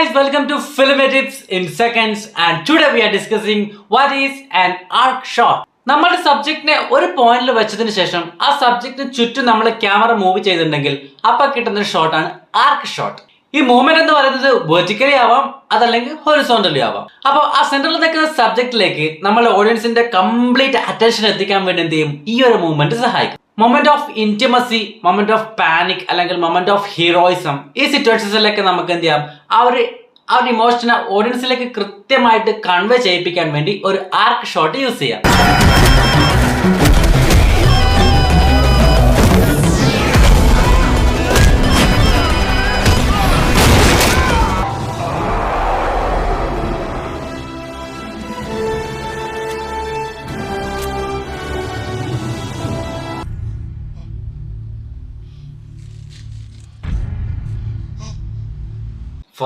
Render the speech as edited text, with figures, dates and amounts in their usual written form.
guys, welcome to Film Tips in Seconds, and today we are discussing what is an arc shot. നമ്മുടെ സബ്ജക്റ്റിനെ ഒരു പോയിന്റിൽ വെച്ചതിന് ശേഷം ആ സബ്ജക്റ്റിന് ചുറ്റും നമ്മൾ ക്യാമറ മൂവ് ചെയ്തിട്ടുണ്ടെങ്കിൽ അപ്പൊ കിട്ടുന്ന ഷോട്ടാണ് ആർക്ക് ഷോട്ട്. ഈ മൂവ്മെന്റ് എന്ന് പറയുന്നത് വെർട്ടിക്കലി ആവാം, അതല്ലെങ്കിൽ ഹൊറിസോണ്ടലി ആവാം. അപ്പോൾ ആ സെന്ററിൽ നിൽക്കുന്ന സബ്ജക്റ്റിലേക്ക് നമ്മൾ ഓഡിയൻസിന്റെ കംപ്ലീറ്റ് അറ്റൻഷൻ എത്തിക്കാൻ വേണ്ടി എന്ത് ചെയ്യും, ഈ ഒരു മൂവ്മെന്റ് സഹായിക്കും. Moment of intimacy, moment of panic, അല്ലെങ്കിൽ മൊമെന്റ് ഓഫ് ഹീറോയിസം, ഈ സിറ്റുവേഷൻസിലൊക്കെ നമുക്ക് എന്ത് ചെയ്യാം, ആ ഒരു ഇമോഷനെ ഓഡിയൻസിലേക്ക് കൃത്യമായിട്ട് കൺവേ ചെയ്യിപ്പിക്കാൻ വേണ്ടി ഒരു ആർക്ക് ഷോട്ട് യൂസ് ചെയ്യാം.